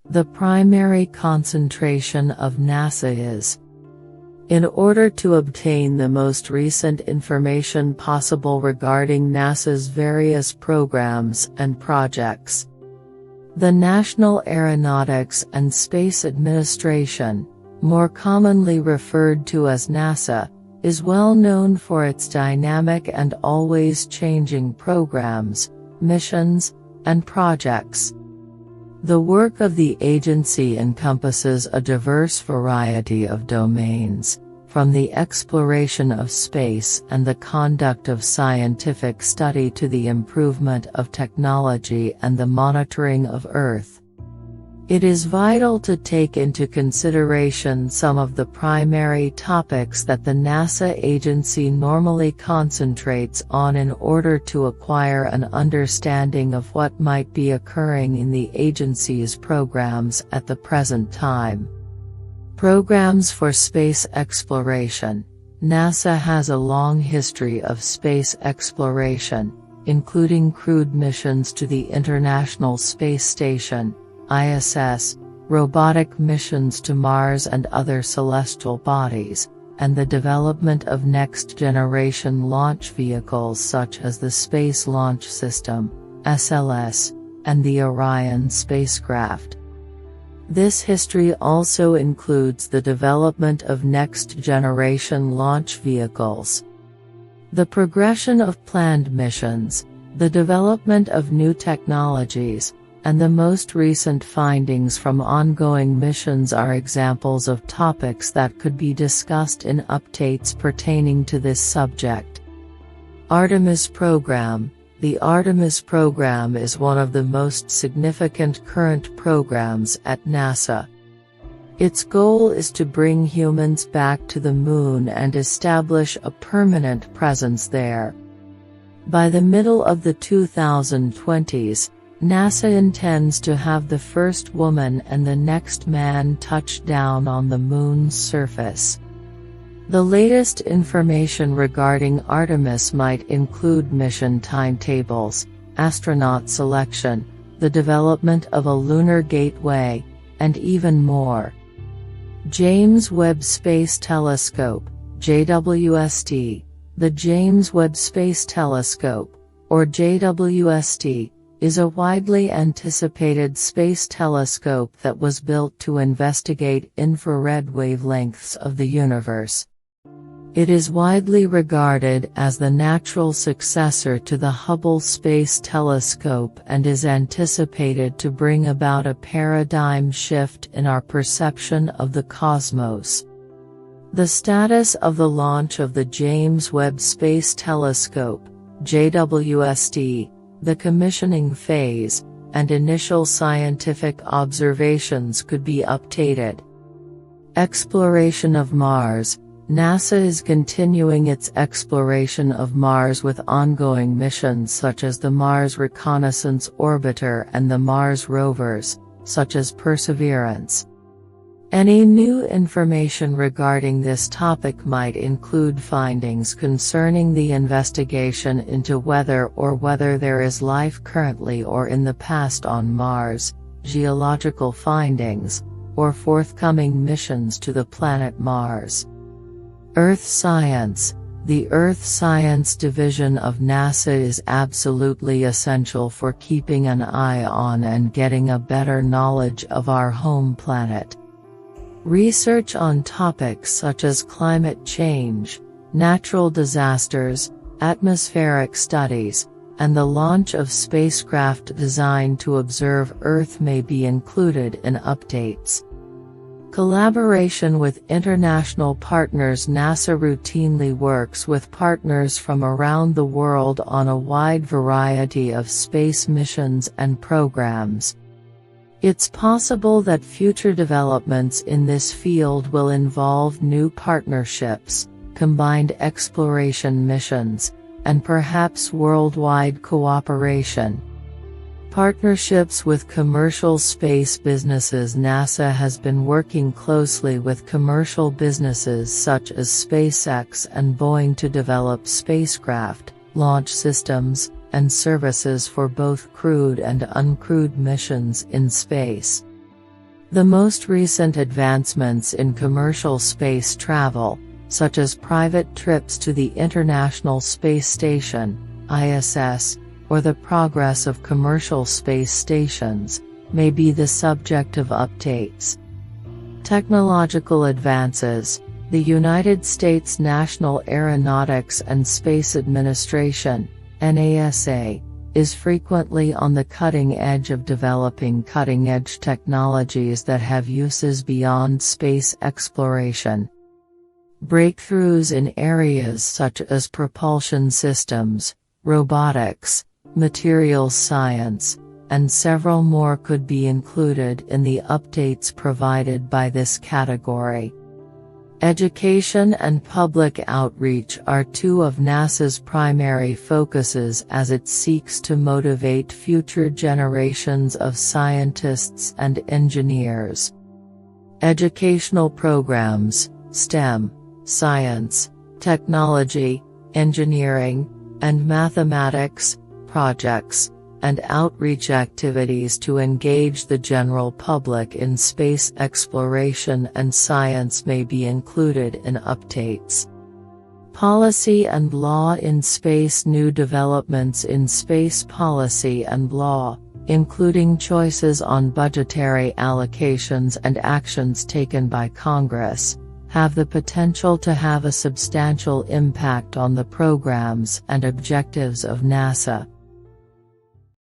The primary concentration of NASA is. In order to obtain the most recent information possible regarding NASA's various programs and projects, the National Aeronautics and Space Administration, more commonly referred to as NASA, is well known for its dynamic and always changing programs, missions, and projects. The work of the agency encompasses a diverse variety of domains, from the exploration of space and the conduct of scientific study to the improvement of technology and the monitoring of Earth. It is vital to take into consideration some of the primary topics that the NASA agency normally concentrates on in order to acquire an understanding of what might be occurring in the agency's programs at the present time. Programs for space exploration. NASA has a long history of space exploration, including crewed missions to the International Space Station, ISS, robotic missions to Mars and other celestial bodies, and the development of next-generation launch vehicles such as the Space Launch System, SLS, and the Orion spacecraft. This history also includes the development of next-generation launch vehicles, the progression of planned missions, the development of new technologies, and the most recent findings from ongoing missions are examples of topics that could be discussed in updates pertaining to this subject. Artemis Program. The Artemis program is one of the most significant current programs at NASA. Its goal is to bring humans back to the Moon and establish a permanent presence there. By the middle of the 2020s, NASA intends to have the first woman and the next man touch down on the Moon's surface. The latest information regarding Artemis might include mission timetables, astronaut selection, the development of a lunar gateway, and even more. James Webb Space Telescope, JWST. The James Webb Space Telescope, or JWST, is a widely anticipated space telescope that was built to investigate infrared wavelengths of the universe. It is widely regarded as the natural successor to the Hubble Space Telescope and is anticipated to bring about a paradigm shift in our perception of the cosmos. The status of the launch of the James Webb Space Telescope, JWST, the commissioning phase, and initial scientific observations could be updated. Exploration of Mars. NASA is continuing its exploration of Mars with ongoing missions such as the Mars Reconnaissance Orbiter and the Mars rovers, such as Perseverance. Any new information regarding this topic might include findings concerning the investigation into whether there is life currently or in the past on Mars, geological findings, or forthcoming missions to the planet Mars. Earth Science. The Earth Science Division of NASA is absolutely essential for keeping an eye on and getting a better knowledge of our home planet. Research on topics such as climate change, natural disasters, atmospheric studies, and the launch of spacecraft designed to observe Earth may be included in updates. Collaboration with international partners. NASA routinely works with partners from around the world on a wide variety of space missions and programs. It's possible that future developments in this field will involve new partnerships, combined exploration missions, and perhaps worldwide cooperation. Partnerships with commercial space businesses. NASA has been working closely with commercial businesses such as SpaceX and Boeing to develop spacecraft, launch systems, and services for both crewed and uncrewed missions in space. The most recent advancements in commercial space travel, such as private trips to the International Space Station, ISS, or the progress of commercial space stations, may be the subject of updates. Technological advances. The United States National Aeronautics and Space Administration, NASA, is frequently on the cutting edge of developing cutting-edge technologies that have uses beyond space exploration. Breakthroughs in areas such as propulsion systems, robotics, materials science, and several more could be included in the updates provided by this category. Education and public outreach are two of NASA's primary focuses as it seeks to motivate future generations of scientists and engineers. Educational programs, STEM, science, technology, engineering, and mathematics, projects, and outreach activities to engage the general public in space exploration and science may be included in updates. Policy and law in space. New developments in space policy and law, including choices on budgetary allocations and actions taken by Congress, have the potential to have a substantial impact on the programs and objectives of NASA.